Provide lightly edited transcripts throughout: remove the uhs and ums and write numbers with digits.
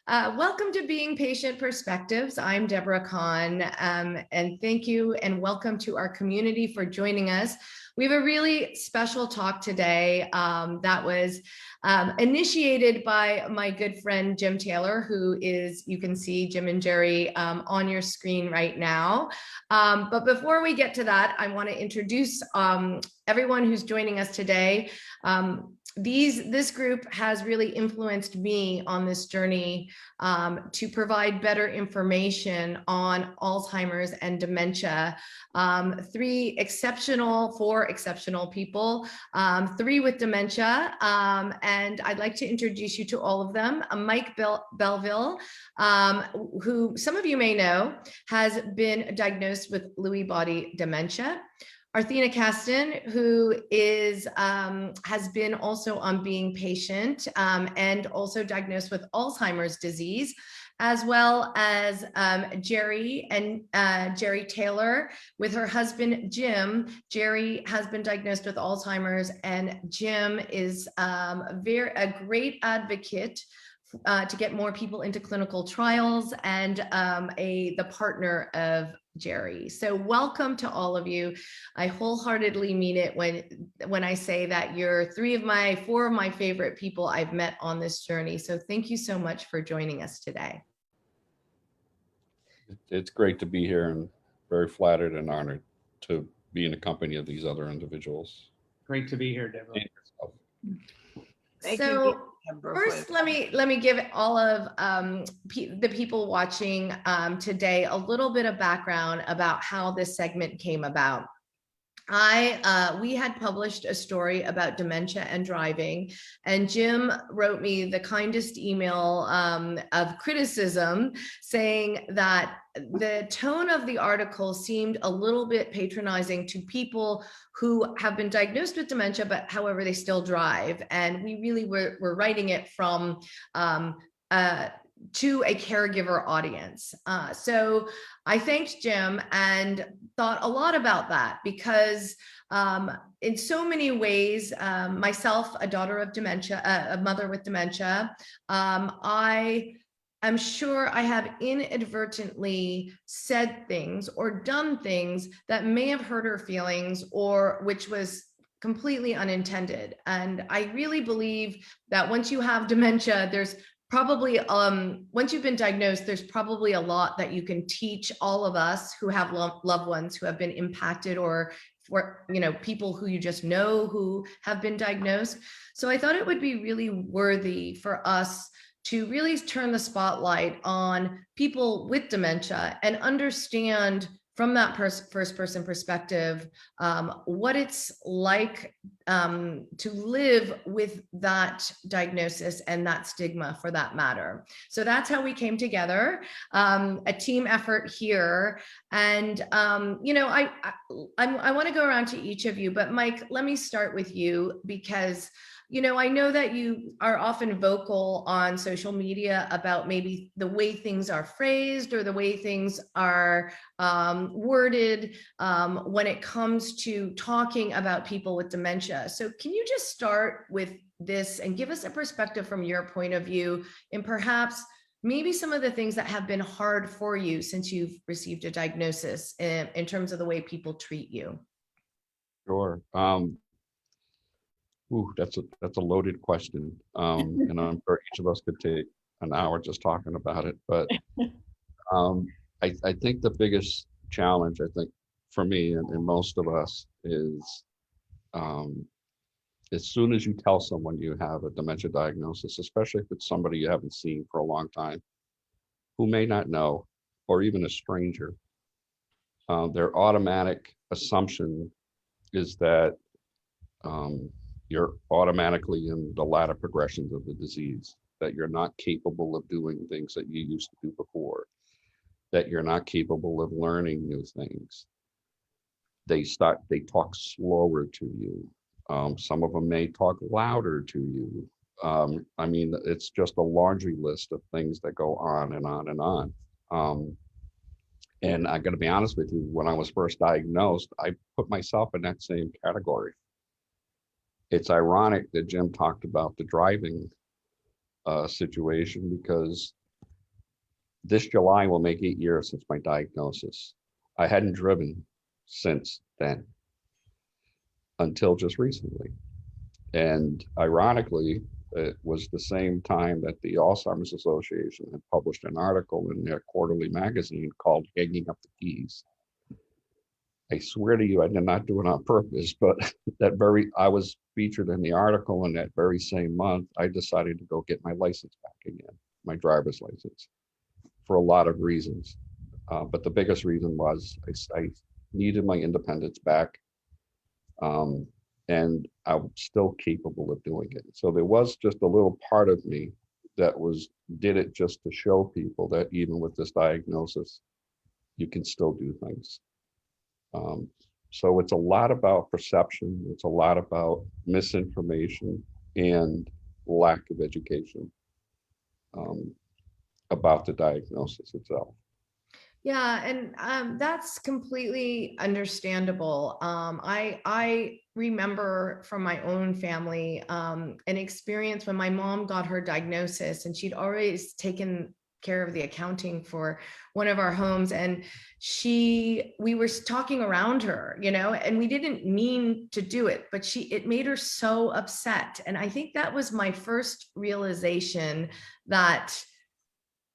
Welcome to Being Patient Perspectives. I'm Deborah Kahn, and thank you and welcome to our community for joining us. We have a really special talk today that was initiated by my good friend Geri Taylor, who is, you can see Jim and Geri on your screen right now. But before we get to that, I want to introduce everyone who's joining us today. This group has really influenced me on this journey to provide better information on Alzheimer's and dementia. Four exceptional people, three with dementia, and I'd like to introduce you to all of them. Mike Belleville, who some of you may know, has been diagnosed with Lewy body dementia. Arthena Caston, who is has been also on Being Patient and also diagnosed with Alzheimer's disease, as well as Geri Taylor with her husband Jim. Geri has been diagnosed with Alzheimer's, and Jim is a great advocate to get more people into clinical trials, and the partner of Geri. So welcome to all of you. I wholeheartedly mean it when I say that you're four of my favorite people I've met on this journey. So thank you so much for joining us today. It's great to be here and very flattered and honored to be in the company of these other individuals. Great to be here, Deborah. So first, let me give all of the people watching today a little bit of background about how this segment came about. We had published a story about dementia and driving, and Jim wrote me the kindest email of criticism, saying that the tone of the article seemed a little bit patronizing to people who have been diagnosed with dementia, but however, they still drive. And we really were writing it from to a caregiver audience. So I thanked Jim and thought a lot about that, because in so many ways, myself, a daughter of dementia, a mother with dementia, I'm sure I have inadvertently said things or done things that may have hurt her feelings, or which was completely unintended. And I really believe that once you have dementia, there's probably, once you've been diagnosed, there's probably a lot that you can teach all of us who have loved ones who have been impacted, or for, people who you just know who have been diagnosed. So I thought it would be really worthy for us to really turn the spotlight on people with dementia and understand from that first person perspective what it's like to live with that diagnosis and that stigma, for that matter. So that's how we came together, a team effort here. And I want to go around to each of you, but Mike, let me start with you, because I know that you are often vocal on social media about maybe the way things are phrased or the way things are worded when it comes to talking about people with dementia. So can you just start with this and give us a perspective from your point of view, and perhaps maybe some of the things that have been hard for you since you've received a diagnosis in terms of the way people treat you? Sure. That's a loaded question, and I'm sure each of us could take an hour just talking about it. But I think the biggest challenge, I think, for me and most of us is as soon as you tell someone you have a dementia diagnosis, especially if it's somebody you haven't seen for a long time, who may not know, or even a stranger, their automatic assumption is that you're automatically in the latter progressions of the disease, that you're not capable of doing things that you used to do before, that you're not capable of learning new things. They talk slower to you. Some of them may talk louder to you. It's just a laundry list of things that go on and on and on. And I got to be honest with you, when I was first diagnosed, I put myself in that same category. It's ironic that Jim talked about the driving situation, because this July will make 8 years since my diagnosis. I hadn't driven since then until just recently. And ironically, it was the same time that the Alzheimer's Association had published an article in their quarterly magazine called Hanging Up the Keys. I swear to you, I did not do it on purpose, but I was featured in the article, and that very same month, I decided to go get my license back again, my driver's license, for a lot of reasons. But the biggest reason was I needed my independence back. And I'm still capable of doing it. So there was just a little part of me that did it just to show people that even with this diagnosis, you can still do things. So it's a lot about perception. It's a lot about misinformation and lack of education about the diagnosis itself. Yeah, and that's completely understandable. I remember from my own family an experience when my mom got her diagnosis, and she'd always taken care of the accounting for one of our homes, and we were talking around her, and we didn't mean to do it, but it made her so upset. And I think that was my first realization that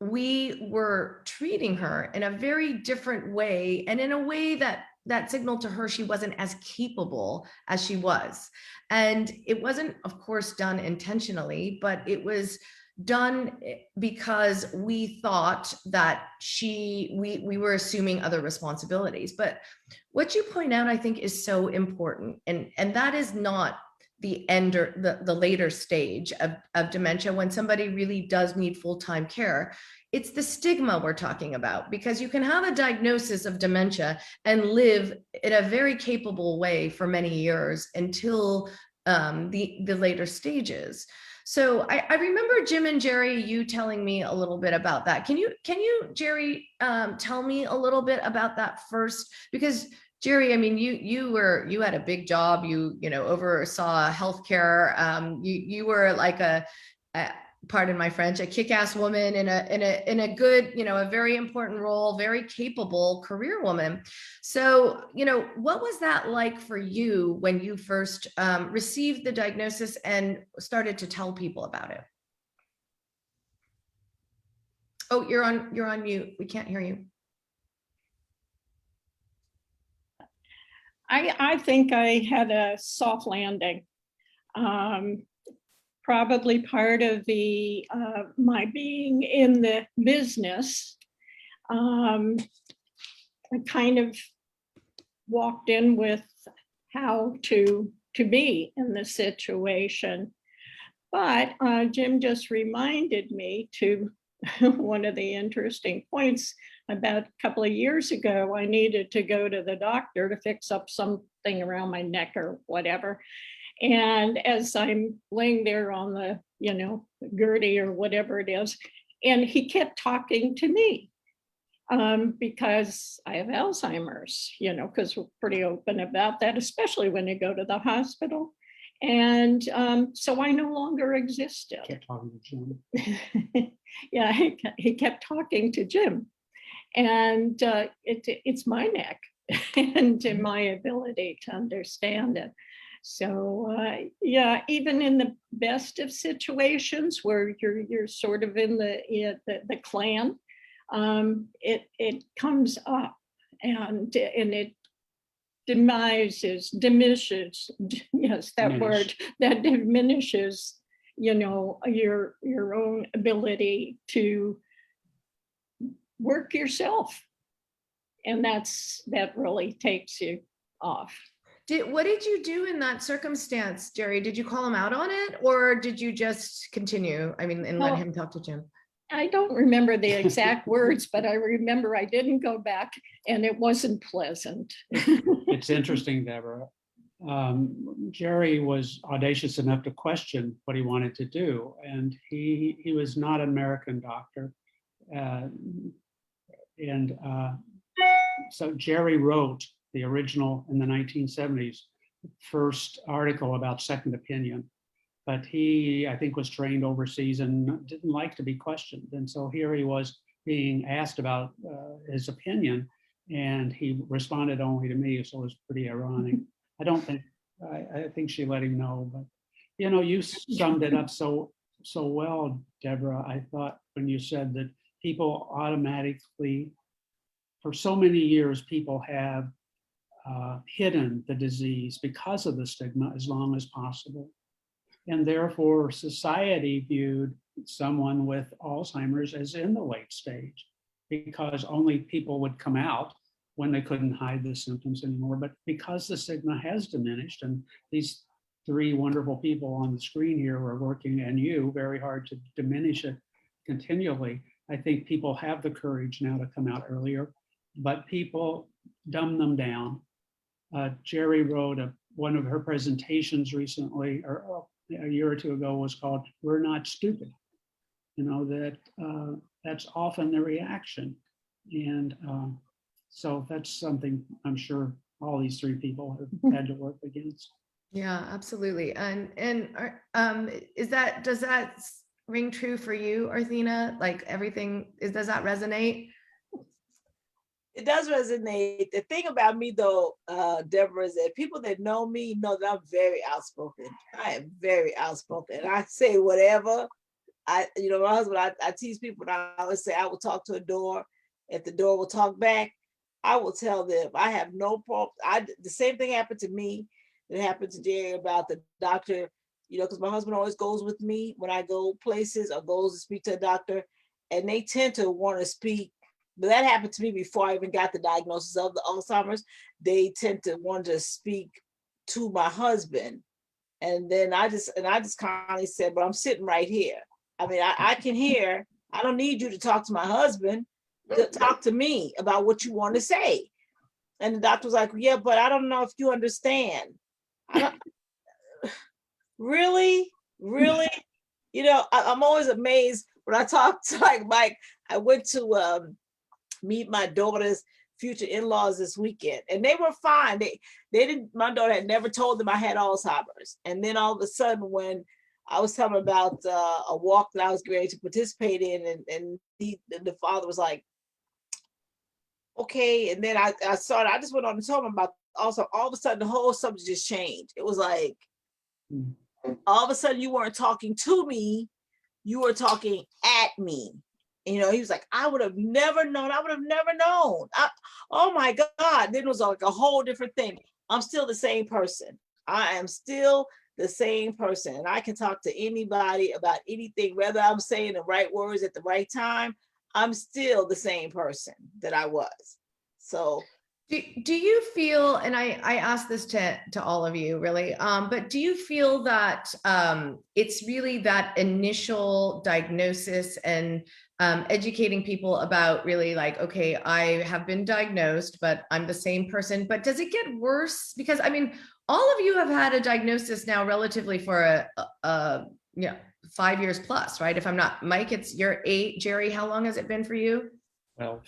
we were treating her in a very different way, and in a way that signaled to her she wasn't as capable as she was. And it wasn't, of course, done intentionally, but it was done because we thought that we were assuming other responsibilities. But what you point out, I think, is so important, and that is not the end or the later stage of dementia, when somebody really does need full-time care. It's the stigma we're talking about, because you can have a diagnosis of dementia and live in a very capable way for many years until the later stages. So I remember, Jim and Geri, you telling me a little bit about that. Can you, Geri, tell me a little bit about that first? Because Geri, I mean, you had a big job. You oversaw healthcare. You were like pardon my French, a kick-ass woman in a good, a very important role, very capable career woman. So, what was that like for you when you first received the diagnosis and started to tell people about it? Oh, you're on mute. We can't hear you. I think I had a soft landing. Probably part of the my being in the business. I kind of walked in with how to be in the situation. But Jim just reminded me to one of the interesting points. About a couple of years ago, I needed to go to the doctor to fix up something around my neck or whatever. And as I'm laying there on the, Gertie or whatever it is, and he kept talking to me because I have Alzheimer's, because we're pretty open about that, especially when you go to the hospital. And so I no longer existed. Kept talking to Jim. Yeah, he kept talking to Jim. And it's my neck and my ability to understand it. So yeah, even in the best of situations where you're sort of in the clan, it comes up and it diminishes, yes, that word, that diminishes, your own ability to work yourself. And that really takes you off. What did you do in that circumstance, Geri? Did you call him out on it, or did you just continue? I mean, and let him talk to Jim? I don't remember the exact words, but I remember I didn't go back, and it wasn't pleasant. It's interesting, Deborah. Geri was audacious enough to question what he wanted to do, and he was not an American doctor, so Geri wrote the original in the 1970s first article about second opinion, but he, I think, was trained overseas and didn't like to be questioned. And so here he was being asked about his opinion, and he responded only to me, so it was pretty ironic. I think she let him know, but you summed it up so well, Deborah. I thought when you said that people automatically, for so many years, people have hidden the disease because of the stigma as long as possible. And therefore, society viewed someone with Alzheimer's as in the late stage, because only people would come out when they couldn't hide the symptoms anymore. But because the stigma has diminished, and these three wonderful people on the screen here are working, and you, very hard to diminish it continually, I think people have the courage now to come out earlier, but people dumb them down. Geri wrote one of her presentations recently, or a year or two ago, was called "We're Not Stupid." That's often the reaction. And so that's something I'm sure all these three people have had to work against. Yeah, absolutely. And does that ring true for you, Arthena? Like everything does that resonate? It does resonate. The thing about me though, Deborah, is that people that know me know that I'm very outspoken. I am very outspoken. I say whatever. My husband, I tease people, and I always say I will talk to a door. If the door will talk back, I will tell them. I have no problem. The same thing happened to me that happened to Geri about the doctor, because my husband always goes with me when I go places or goes to speak to a doctor, and they tend to want to speak. But that happened to me before I even got the diagnosis of the Alzheimer's. They tend to want to speak to my husband. And then I just kindly said, but I'm sitting right here. I mean, I can hear. I don't need you to talk to my husband. To talk to me about what you want to say. And the doctor was like, yeah, but I don't know if you understand. Really? I'm always amazed when I talk to Mike. I went to meet my daughter's future in-laws this weekend, and they were fine. They didn't. My daughter had never told them I had Alzheimer's, and then all of a sudden, when I was telling about a walk that I was ready to participate in, and the father was like, okay, and then I just went on to tell them about. Also, all of a sudden, the whole subject just changed. It was like, all of a sudden, you weren't talking to me, you were talking at me. He was like, I would have never known. Oh my God. Then it was like a whole different thing. I'm still the same person. I am still the same person. And I can talk to anybody about anything, whether I'm saying the right words at the right time. I'm still the same person that I was. So do you feel, and I asked this to all of you really, but do you feel that it's really that initial diagnosis and educating people about really like, okay, I have been diagnosed, but I'm the same person, but does it get worse? Because I mean, all of you have had a diagnosis now relatively for a 5 years plus, right? If I'm not, Mike, it's your 8. Geri, how long has it been for you? 12.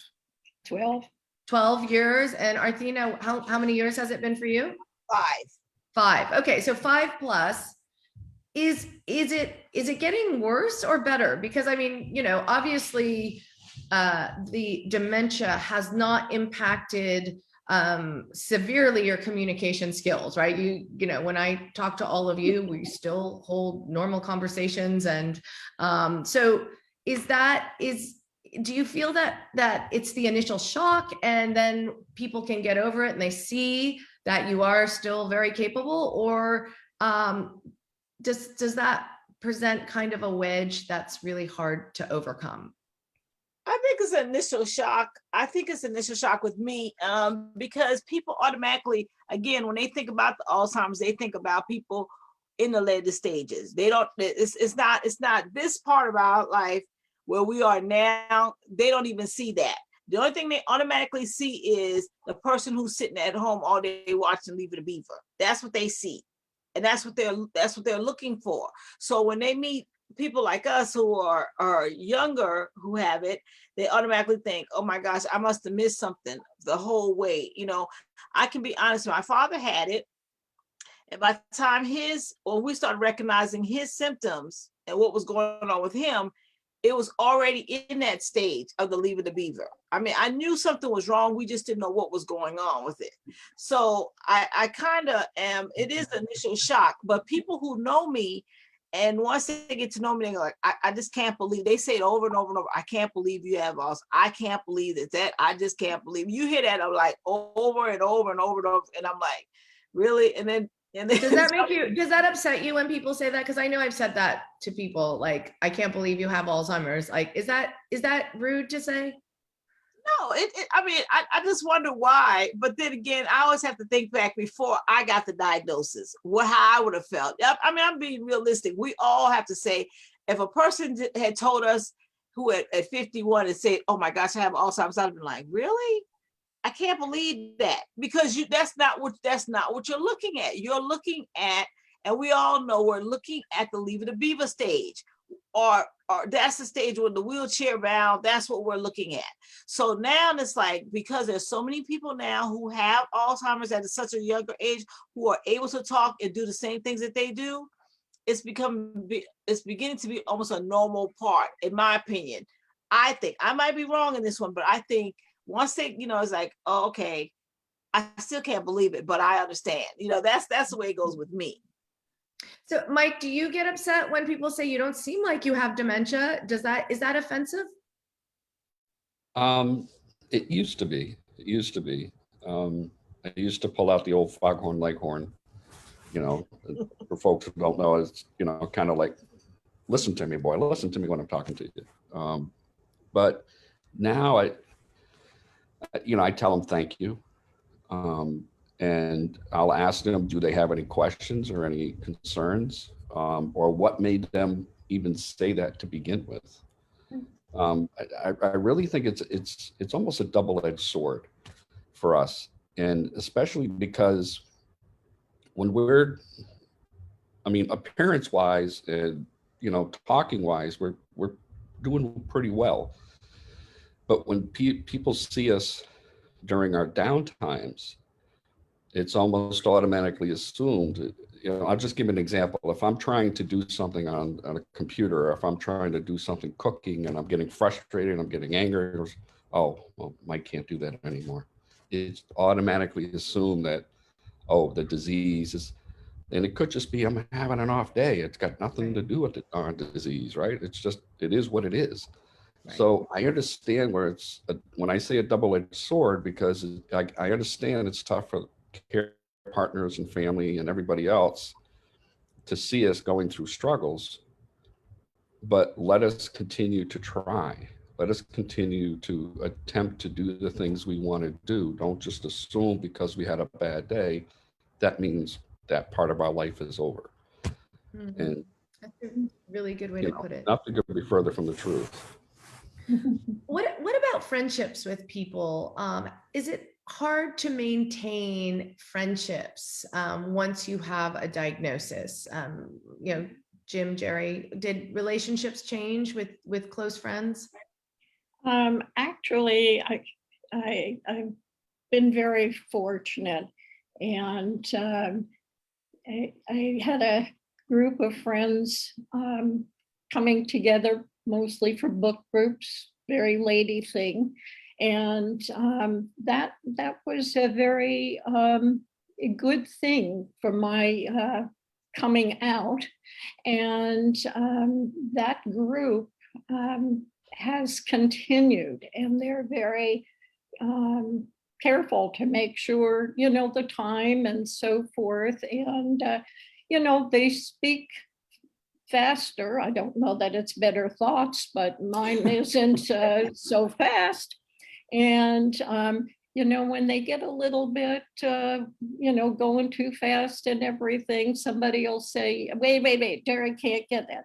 12 years. And Arthena, how many years has it been for you? 5. Okay, so 5 plus. Is it getting worse or better? Because I mean, obviously the dementia has not impacted severely your communication skills, right? When I talk to all of you, we still hold normal conversations. And so do you feel that it's the initial shock and then people can get over it and they see that you are still very capable, or does that present kind of a wedge that's really hard to overcome? I think it's an initial shock. I think it's initial shock with me because people automatically, again, when they think about the Alzheimer's, they think about people in the later stages. They don't, it's not this part of our life where we are now. They don't even see that. The only thing they automatically see is the person who's sitting at home all day watching Leave It a Beaver. That's what they see. And that's what they're looking for. So when they meet people like us who are younger who have it, they automatically think, oh my gosh, I must have missed something the whole way. I can be honest, my father had it, And by the time when we started recognizing his symptoms and what was going on with him, it was already in that stage of the Leave It to Beaver. I mean, I knew something was wrong. We just didn't know what was going on with it. So I kind of it is the initial shock, but people who know me, and once they get to know me, they're like, I just can't believe, they say it over and over and over. I can't believe you have Alzheimer's. I can't believe that. I just can't believe. You hear that, I'm like, over and over and over and over. And I'm like, really? And then does that upset you when people say that? Because I know I've said that to people, like, I can't believe you have Alzheimer's. Like, is that rude to say? No, I mean, I just wonder why. But then again, I always have to think back before I got the diagnosis, how I would have felt. I mean, I'm being realistic. We all have to say, if a person had told us who at 51 and said, oh my gosh, I have Alzheimer's, I'd been like, really? I can't believe that, because that's not what you're looking at. You're looking at, and we all know we're looking at the Leave It to Beaver stage, or that's the stage with the wheelchair bound. That's what we're looking at. So now it's like, because there's so many people now who have Alzheimer's at such a younger age, who are able to talk and do the same things that they do, it's beginning to be almost a normal part, in my opinion. I think I might be wrong in this one, but I think once they, it's like, oh, okay, I still can't believe it, but I understand. That's the way it goes with me. So, Mike, do you get upset when people say you don't seem like you have dementia? Is that offensive? It used to be. I used to pull out the old foghorn leghorn. For folks who don't know, it's kind of like, listen to me, boy, listen to me when I'm talking to you. But now I tell them thank you. And I'll ask them, do they have any questions or any concerns, or what made them even say that to begin with? I really think it's almost a double-edged sword for us, and especially because when appearance-wise and talking-wise, we're doing pretty well. But when people see us during our downtimes, it's almost automatically assumed. I'll just give an example. If I'm trying to do something on a computer, or if I'm trying to do something cooking and I'm getting frustrated and I'm getting angry, oh, well, Mike can't do that anymore. It's automatically assumed that, oh, the disease is, and it could just be I'm having an off day. It's got nothing to do with the disease, right? It is what it is. Right. So I understand when I say a double-edged sword, because I understand it's tough for care partners and family and everybody else to see us going through struggles, but let us continue to try. Let us continue to attempt to do the things we want to do. Don't just assume because we had a bad day, that means that part of our life is over. Mm-hmm. And that's a really good way to put it. Nothing could be further from the truth. What about friendships with people? Is it hard to maintain friendships once you have a diagnosis? Jim, Geri, did relationships change with close friends? Actually, I've been very fortunate, and I had a group of friends coming together mostly for book groups, very lady thing. And that was a very a good thing for my coming out. And that group has continued, and they're very careful to make sure, the time and so forth. And, they speak faster. I don't know that it's better thoughts, but mine isn't so fast. And, when they get a little bit, going too fast and everything, somebody will say, wait, Derek can't get that,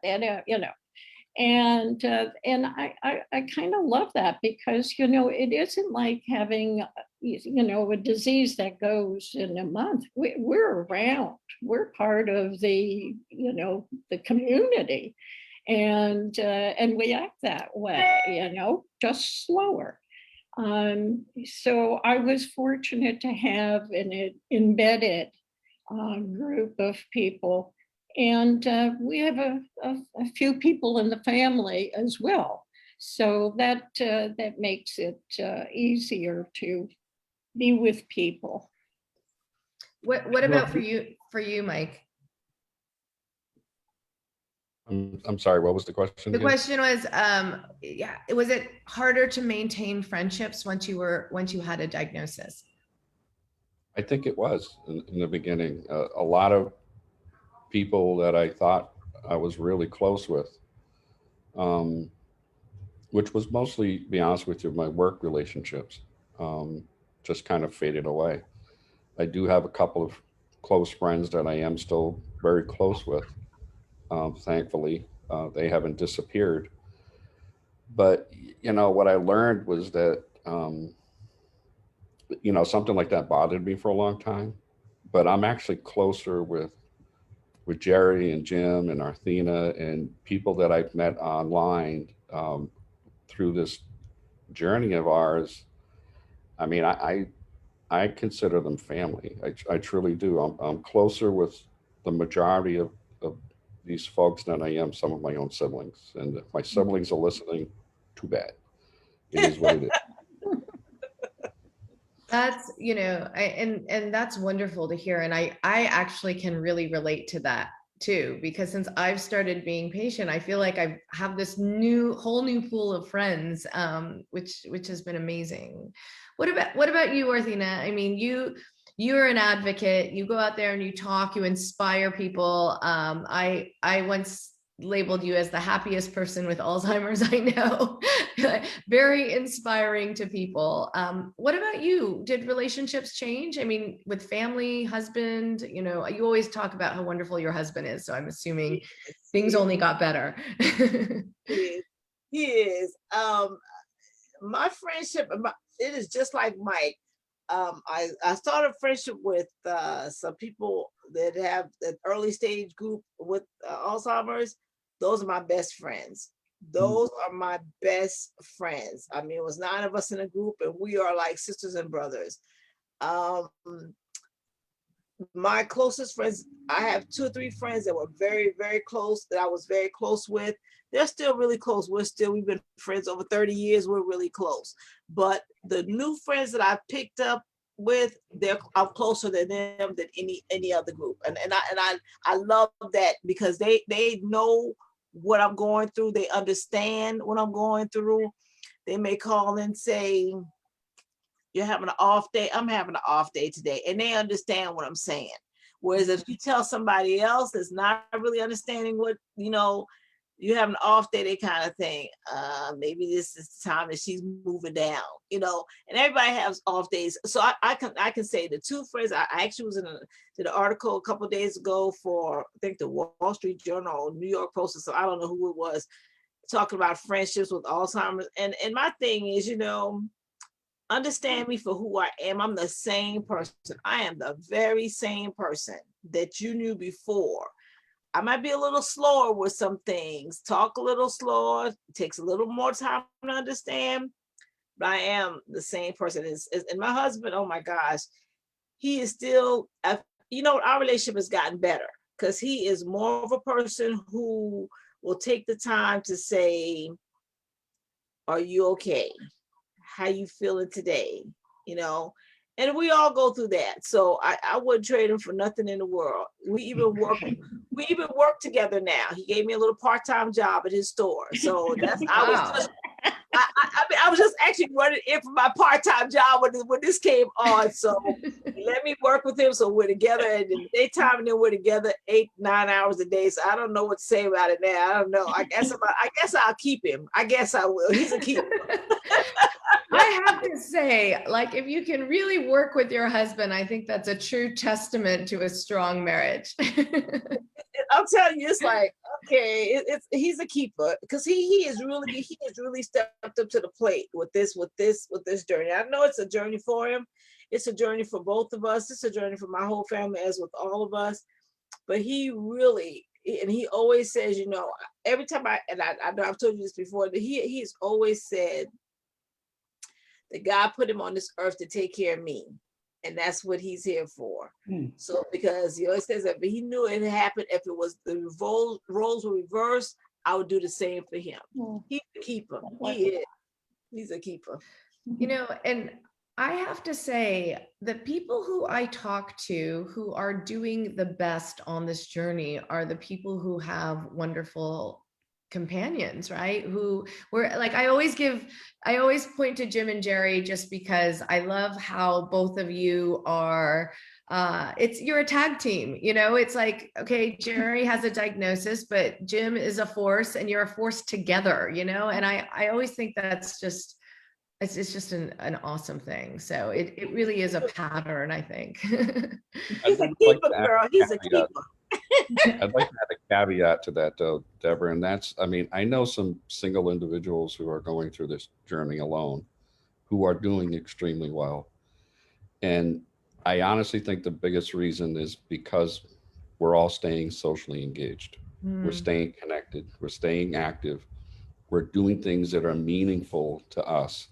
And I kind of love that, because, it isn't like having, a disease that goes in a month. We're around. We're part of the, the community, and we act that way, just slower. So I was fortunate to have an embedded group of people. And we have a few people in the family as well. So that makes it easier to be with people. What about for you, Mike? I'm sorry, what was the question The again? question was, yeah, was it harder to maintain friendships once you had a diagnosis? I think it was in the beginning. A lot of people that I thought I was really close with, which was mostly, to be honest with you, my work relationships, just kind of faded away. I do have a couple of close friends that I am still very close with. Thankfully, they haven't disappeared. But, you know, what I learned was that, you know, something like that bothered me for a long time. But I'm actually closer with Geri and Jim and Arthena and people that I've met online through this journey of ours. I mean, I consider them family. I truly do. I'm closer with the majority of these folks than I am some of my own siblings. And if my siblings are listening, too bad. It is what it is. That's, you know, and that's wonderful to hear. And I actually can really relate to that too, because since I've started being patient, I feel like I have this whole new pool of friends, which has been amazing. What about you, Arthena? I mean, you're an advocate. You go out there and you talk, you inspire people. I once labeled you as the happiest person with Alzheimer's I know. Very inspiring to people. What about you? Did relationships change? I mean, with family, husband, you know, you always talk about how wonderful your husband is. So I'm assuming things only got better. He is. My friendship, it is just like Mike. I started friendship with some people that have an early stage group with Alzheimer's. Those are my best friends. Those are my best friends. I mean, it was 9 of us in a group, and we are like sisters and brothers. My closest friends, I have 2 or 3 friends that were very, very close, that I was very close with. They're still really close. We've been friends over 30 years. We're really close. But the new friends that I picked up with, I'm closer to them than any other group. And I love that because they know what I'm going through. They understand what I'm going through. They may call and say, you're having an off day. I'm having an off day today. And they understand what I'm saying. Whereas if you tell somebody else that's not really understanding what, you know, you have an off day, they kind of think, maybe this is the time that she's moving down, you know, and everybody has off days. So I can say the 2 friends, I actually was did an article a couple of days ago for, I think, the Wall Street Journal or New York Post, so I don't know who it was, talking about friendships with Alzheimer's. And my thing is, you know, understand me for who I am. I'm the same person. I am the very same person that you knew before. I might be a little slower with some things, talk a little slower, it takes a little more time to understand, but I am the same person. And my husband, oh my gosh, he is still, you know, our relationship has gotten better because he is more of a person who will take the time to say, are you okay? How you feeling today? You know, and we all go through that. So I wouldn't trade him for nothing in the world. We even work together now. He gave me a little part-time job at his store. So that's Wow. I was just actually running in for my part-time job when this came on. So he let me work with him. So we're together in the daytime, and then we're together 8-9 hours a day. So I don't know what to say about it now. I don't know. I guess I'll keep him. I guess I will. He's a keeper. I have to say, like, if you can really work with your husband, I think that's a true testament to a strong marriage. I'm telling you, it's like, okay, he's a keeper because he has really stepped up to the plate with this journey. I know it's a journey for him. It's a journey for both of us. It's a journey for my whole family, as with all of us. But he really, and he always says, you know, every time I know I've told you this before, that he's always said that God put him on this earth to take care of me. And that's what he's here for. Hmm. So because it says that he knew it happened, if it was the roles were reversed, I would do the same for him. Mm. He's a keeper. Like- He is. He's a keeper. You know, and I have to say, the people who I talk to who are doing the best on this journey are the people who have wonderful companions, right? Who were like, I always point to Jim and Geri just because I love how both of you are, you're a tag team, you know, it's like, okay, Geri has a diagnosis, but Jim is a force and you're a force together, you know? And I always think that's just, it's just an awesome thing. So it really is a pattern, I think. He's a I'd like keeper, to add girl. a He's a caveat. keeper. I'd like to add a caveat to that though, Deborah, and that's, I mean, I know some single individuals who are going through this journey alone, who are doing extremely well. And I honestly think the biggest reason is because we're all staying socially engaged. We're staying connected. We're staying active. We're doing things that are meaningful to us.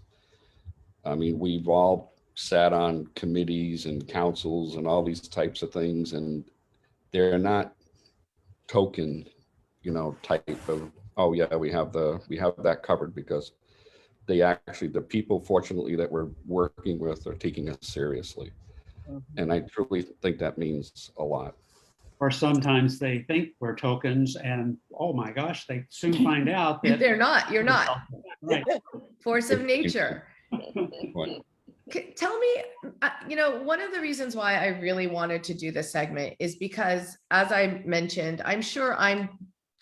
I mean, we've all sat on committees and councils and all these types of things, and they're not token, type of, oh yeah, we have that covered, because they actually, the people fortunately that we're working with are taking us seriously. And I truly think that means a lot. Or sometimes they think we're tokens and, oh my gosh, they soon find out that. They're not, you're not. Right. Force of nature. Right. Tell me, one of the reasons why I really wanted to do this segment is because, as I mentioned, I'm sure I'm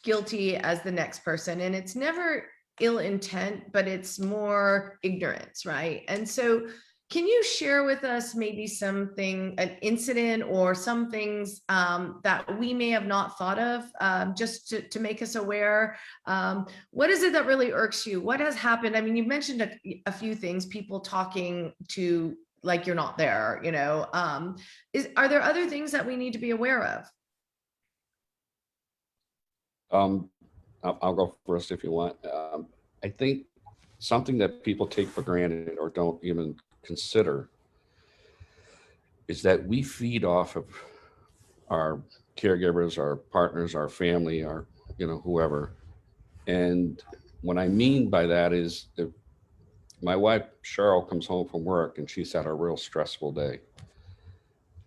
guilty as the next person, and it's never ill intent, but it's more ignorance, right? And so can you share with us maybe an incident or some things that we may have not thought of, just to make us aware? What is it that really irks you? What has happened? I mean, you mentioned a few things, people talking to like you're not there, are there other things that we need to be aware of? I'll go first if you want. I think something that people take for granted or don't even consider is that we feed off of our caregivers, our partners, our family, our, whoever. And what I mean by that is, if my wife, Cheryl, comes home from work and she's had a real stressful day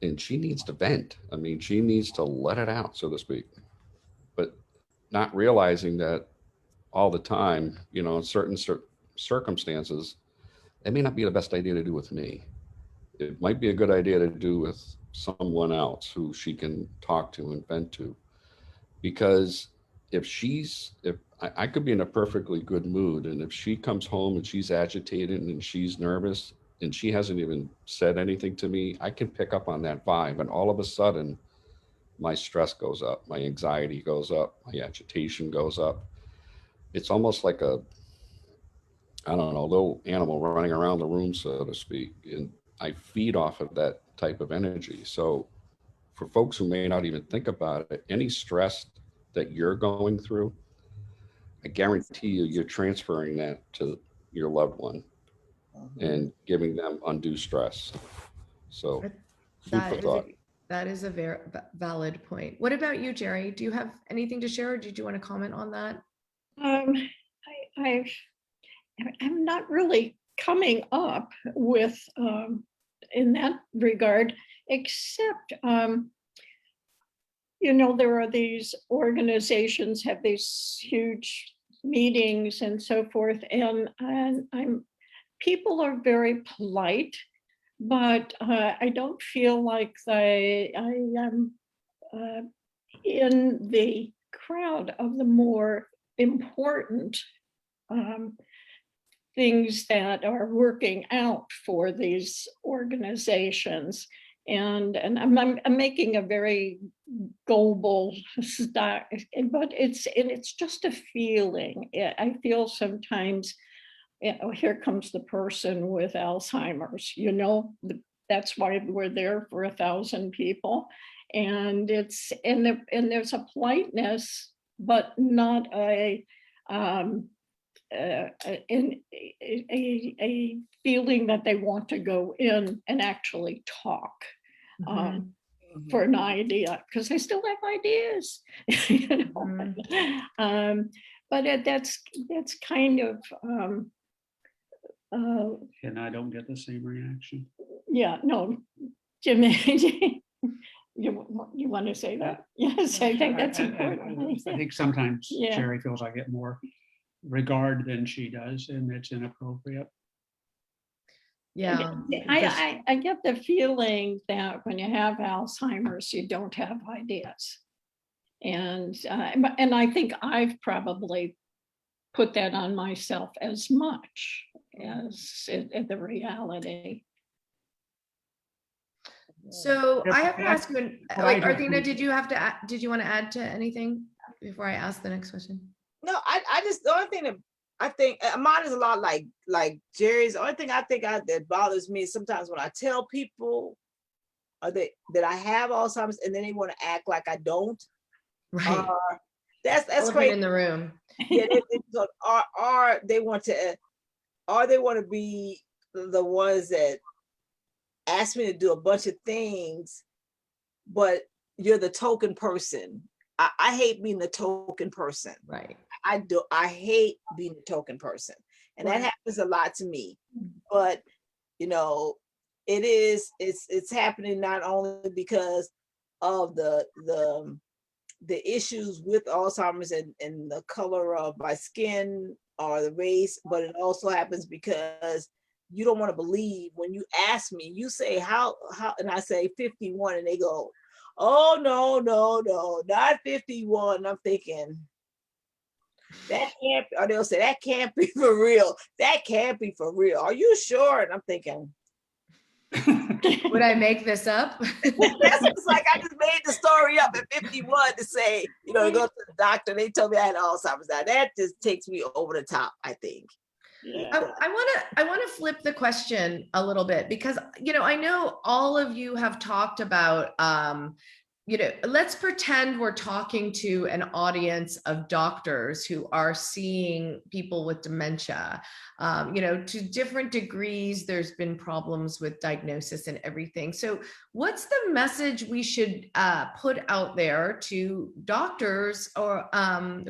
and she needs to vent. I mean, she needs to let it out, so to speak, but not realizing that all the time, in certain circumstances, it may not be the best idea to do with me. It might be a good idea to do with someone else who she can talk to and vent to. Because if I could be in a perfectly good mood, and if she comes home and she's agitated and she's nervous and she hasn't even said anything to me, I can pick up on that vibe. And all of a sudden, my stress goes up, my anxiety goes up, my agitation goes up. It's almost like a little animal running around the room, so to speak. And I feed off of that type of energy. So for folks who may not even think about it, any stress that you're going through, I guarantee you're transferring that to your loved one and giving them undue stress. So That is a very valid point. What about you, Geri? Do you have anything to share, or did you want to comment on that? I'm not really coming up with in that regard, except there are these organizations have these huge meetings and so forth, and people are very polite, but I don't feel like I am in the crowd of the more important things that are working out for these organizations. And I'm making a very global start, but it's just a feeling. I feel sometimes, here comes the person with Alzheimer's, that's why we're there for 1,000 people. And there's a politeness, but not a a feeling that they want to go in and actually talk Mhm. for an idea, because they still have ideas. You know? But that's kind of And I don't get the same reaction. yeah, no, Jim, you want to say that? Yes, I think that's important. I think sometimes Yeah. Geri feels I get more regard than she does, and it's inappropriate. Yeah. I get the feeling that when you have Alzheimer's, you don't have ideas. And I think I've probably put that on myself as much as the reality. So Yeah, I have to but I- ask you, but wait, I don't Arthena, think- did you want to add to anything before I ask the next question? No, I just, the only thing that I think mine is a lot like Jerry's. The only thing I think that bothers me is sometimes when I tell people that I have Alzheimer's and then they want to act like I don't. Right. That's Elephant crazy. in the room. Yeah, they want to be the ones that ask me to do a bunch of things, but you're the token person. I hate being the token person. Right. I hate being the token person. And that Right. happens a lot to me. But you know, it's happening not only because of the issues with Alzheimer's and the color of my skin or the race, but it also happens because you don't want to believe when you ask me, you say how, and I say 51, and they go, oh, no, not 51. And I'm thinking, that can't, or they'll say, that can't be for real. That can't be for real. Are you sure? And I'm thinking, Would I make this up? that's just like I just made the story up at 51 to say, to go to the doctor. They told me I had Alzheimer's. Now that just takes me over the top, I think. Yeah. I want to flip the question a little bit because, I know all of you have talked about, let's pretend we're talking to an audience of doctors who are seeing people with dementia. To different degrees, there's been problems with diagnosis and everything. So what's the message we should put out there to doctors or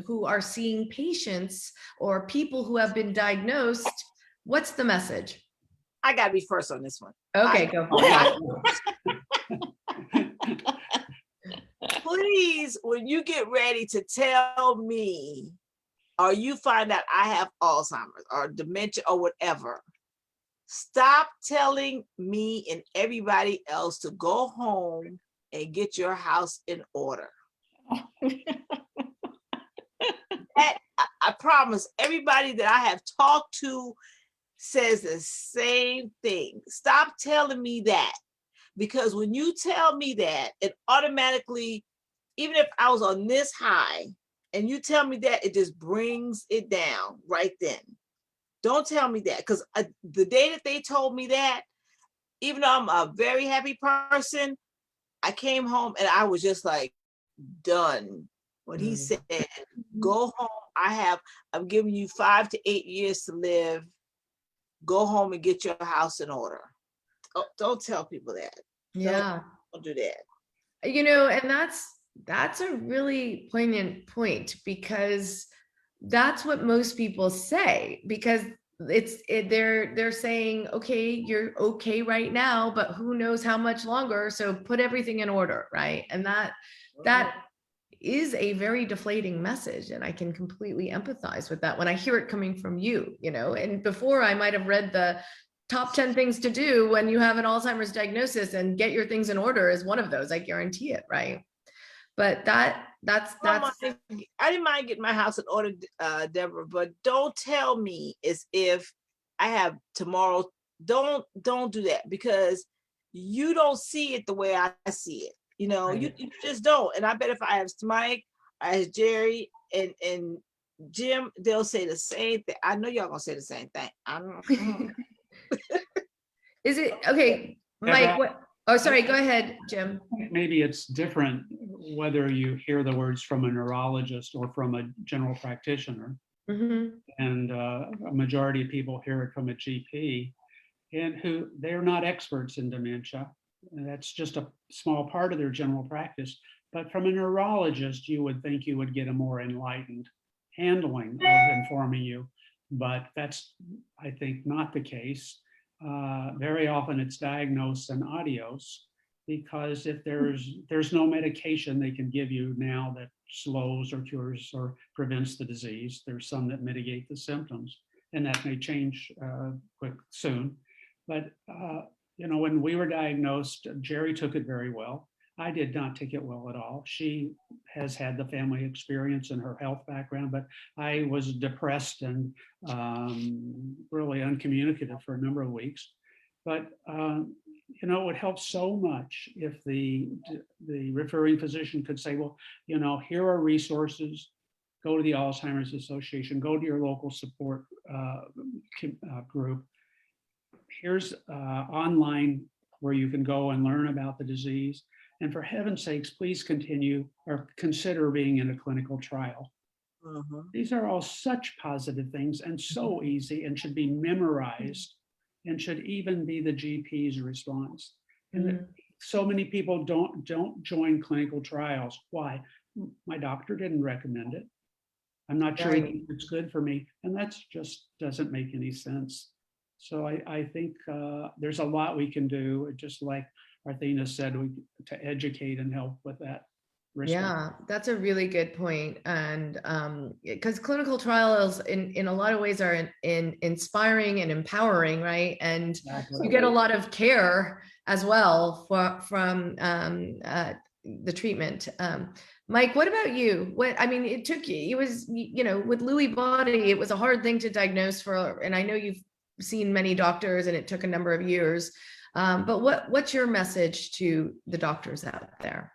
who are seeing patients or people who have been diagnosed? What's the message? I got to be first on this one. Okay, go for it. Please, when you get ready to tell me, or you find out I have Alzheimer's or dementia or whatever, stop telling me and everybody else to go home and get your house in order. I promise everybody that I have talked to says the same thing. Stop telling me that. Because when you tell me that, it automatically, even if I was on this high and you tell me that, it just brings it down right then. Don't tell me that, because the day that they told me that, even though I'm a very happy person, I came home and I was just like done. When he said, go home, I'm giving you 5 to 8 years to live. Go home and get your house in order. Don't tell people that. Yeah. Don't do that. And that's a really poignant point, because that's what most people say, because they're saying, okay, you're okay right now, but who knows how much longer, so put everything in order, right? And that is a very deflating message, and I can completely empathize with that when I hear it coming from you. And before, I might have read the top 10 things to do when you have an Alzheimer's diagnosis, and get your things in order is one of those. I guarantee it, right? But that's I didn't mind getting my house in order, Deborah, but don't tell me as if I have tomorrow. Don't do that, because you don't see it the way I see it. Right. You just don't. And I bet if I have Mike, I have Geri and Jim, they'll say the same thing. I know y'all gonna say the same thing. Is it okay, Mike? What? Oh, sorry. Go ahead, Jim. Maybe it's different whether you hear the words from a neurologist or from a general practitioner. Mhm. And a majority of people hear it from a GP, and who they're not experts in dementia. And that's just a small part of their general practice. But from a neurologist, you would think you would get a more enlightened handling of informing you. But that's, I think, not the case. Very often it's diagnosed and adios, because if there's no medication they can give you now that slows or cures or prevents the disease. There's some that mitigate the symptoms, and that may change soon. But when we were diagnosed, Geri took it very well. I did not take it well at all. She has had the family experience and her health background, but I was depressed and really uncommunicative for a number of weeks. But it would help so much if the referring physician could say, well, here are resources. Go to the Alzheimer's Association, go to your local support group. Here's online where you can go and learn about the disease. And for heaven's sakes, please continue or consider being in a clinical trial. These are all such positive things and so easy, and should be memorized, and should even be the GP's response. And so many people don't join clinical trials. Why? My doctor didn't recommend it. I'm not sure it's good for me. And that's just doesn't make any sense. So I think there's a lot we can do, just like Arthena said, to educate and help with that. Yeah, that's a really good point. And because clinical trials in a lot of ways are inspiring and empowering, right? And you get a lot of care as well from the treatment. Mike, what about you? It took you, it was, with Lewy body, it was a hard thing to diagnose and I know you've seen many doctors and it took a number of years. But what's your message to the doctors out there?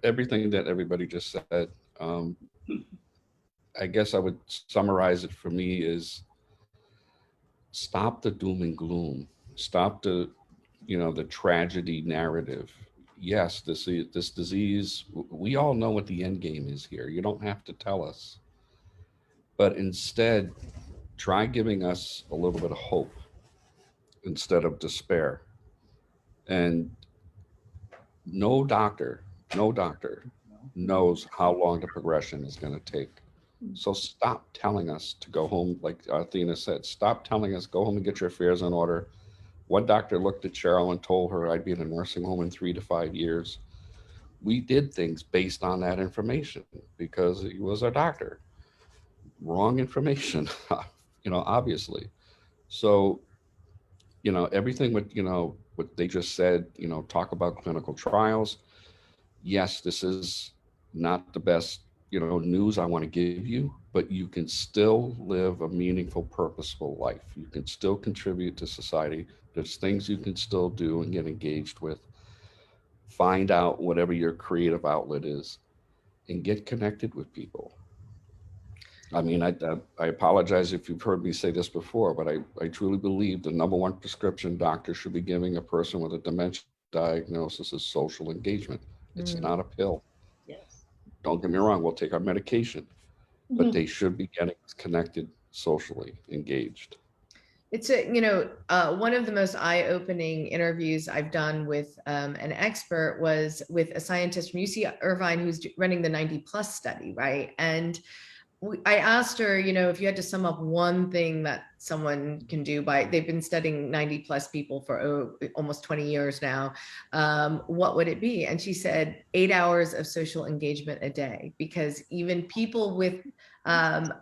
Everything that everybody just said. I guess I would summarize it for me is stop the doom and gloom. Stop the tragedy narrative. Yes, this disease, we all know what the end game is here. You don't have to tell us. But instead, try giving us a little bit of hope instead of despair. And no doctor knows how long the progression is going to take. So stop telling us to go home, like Arthena said. Stop telling us, go home and get your affairs in order. One doctor looked at Cheryl and told her I'd be in a nursing home in 3 to 5 years. We did things based on that information because he was our doctor. Wrong information, obviously. So, everything what they just said, talk about clinical trials. Yes, this is not the best, news I want to give you, but you can still live a meaningful, purposeful life. You can still contribute to society. There's things you can still do and get engaged with. Find out whatever your creative outlet is and get connected with people. I apologize if you've heard me say this before, but I truly believe the number one prescription doctor should be giving a person with a dementia diagnosis is social engagement. It's not a pill. Yes. Don't get me wrong, we'll take our medication, but they should be getting connected, socially engaged. It's one of the most eye-opening interviews I've done with an expert was with a scientist from UC Irvine who's running the 90+ study, right? And I asked her, if you had to sum up one thing that someone can do they've been studying 90+ people for almost 20 years now, what would it be? And she said 8 hours of social engagement a day, because even people with, and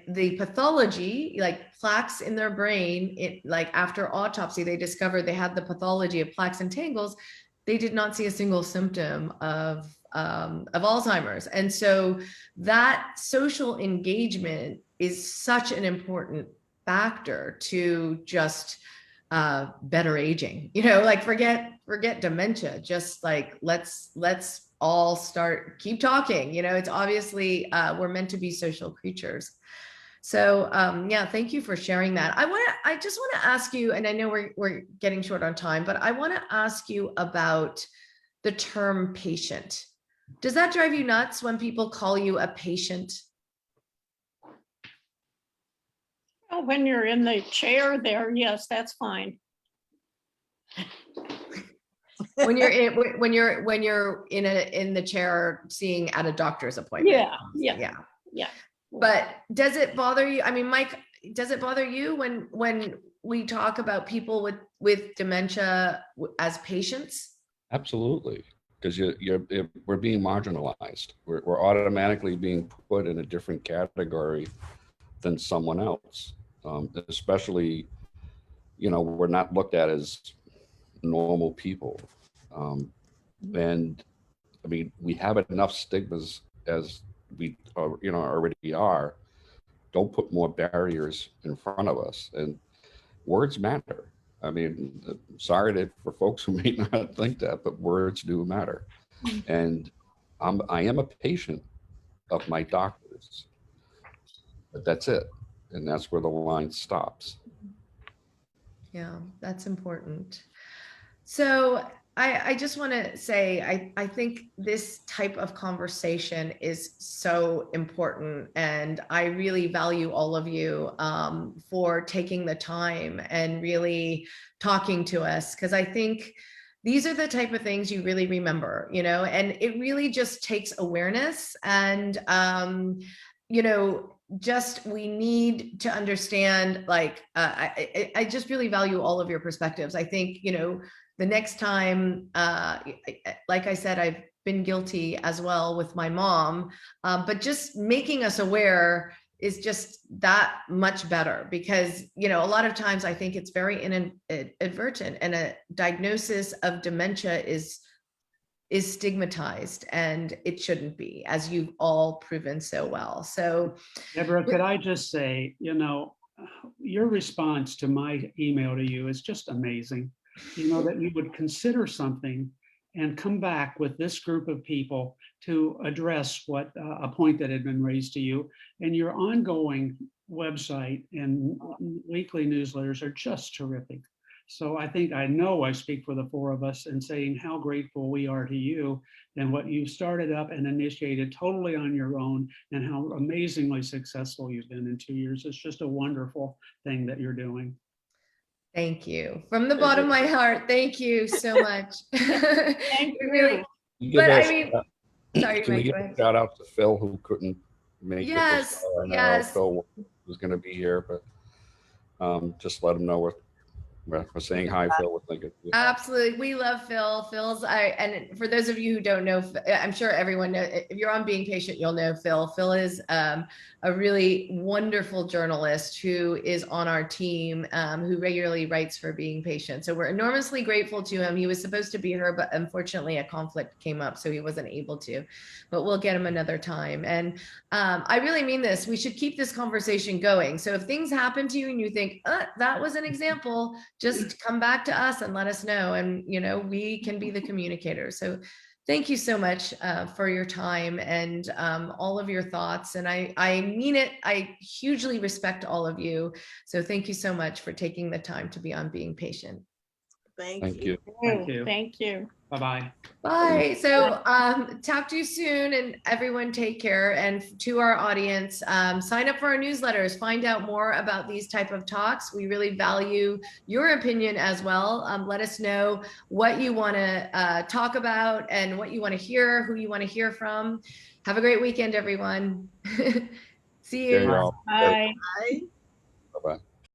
the pathology, like plaques in their brain, like after autopsy, they discovered they had the pathology of plaques and tangles. They did not see a single symptom of Alzheimer's. And so that social engagement is such an important factor to just better aging, like forget dementia, just like let's all keep talking, it's obviously we're meant to be social creatures. So yeah, thank you for sharing that. I just want to ask you, and I know we're getting short on time, but I want to ask you about the term patient. Does that drive you nuts when people call you a patient? Oh, when you're in the chair there, yes, that's fine. When you're in the chair seeing at a doctor's appointment. Yeah. But does it bother you? I mean, Mike, does it bother you when we talk about people with dementia as patients? Absolutely, because we're being marginalized. We're automatically being put in a different category than someone else. Especially, we're not looked at as normal people. And I mean, we have enough stigmas as we already are. Don't put more barriers in front of us. And words matter. I mean, sorry for folks who may not think that, but words do matter. And I am a patient of my doctors, but that's it. And that's where the line stops. Yeah, that's important. So I just want to say, I think this type of conversation is so important. And I really value all of you for taking the time and really talking to us, because I think these are the type of things you really remember, and it really just takes awareness. And, just we need to understand, like, I just really value all of your perspectives. I think, the next time, like I said, I've been guilty as well with my mom, but just making us aware is just that much better, because, a lot of times I think it's very inadvertent, and a diagnosis of dementia is stigmatized, and it shouldn't be, as you've all proven so well. So Deborah, could I just say, your response to my email to you is just amazing. That you would consider something and come back with this group of people to address what a point that had been raised to you. And your ongoing website and weekly newsletters are just terrific. So I know I speak for the four of us in saying how grateful we are to you and what you started up and initiated totally on your own, and how amazingly successful you've been in 2 years. It's just a wonderful thing that you're doing. thank you from the bottom of my heart. Thank you so much. Thank you. Really, but I mean, sorry, Can we Mike, give go a ahead. shout out to Phil, who couldn't make it this Yes, hour? I know yes. Phil was going to be here, but just let him know we're saying hi, Phil. We're thinking. Absolutely. We love Phil. And for those of you who don't know, I'm sure everyone knows, if you're on Being Patient, you'll know Phil. Phil is a really wonderful journalist who is on our team, who regularly writes for Being Patient. So we're enormously grateful to him. He was supposed to be here, but unfortunately a conflict came up, so he wasn't able to, but we'll get him another time. And I really mean this. We should keep this conversation going. So if things happen to you and you think, that was an example, just come back to us and let us know. And, we can be the communicators. So thank you so much for your time and all of your thoughts. And I mean it. I hugely respect all of you. So thank you so much for taking the time to be on Being Patient. Thank you. Thank you. Thank you. Bye-bye. Bye. So talk to you soon, and everyone take care. And to our audience, sign up for our newsletters, find out more about these type of talks. We really value your opinion as well. Let us know what you want to talk about and what you want to hear, who you want to hear from. Have a great weekend, everyone. See you. There you all. Bye. Bye.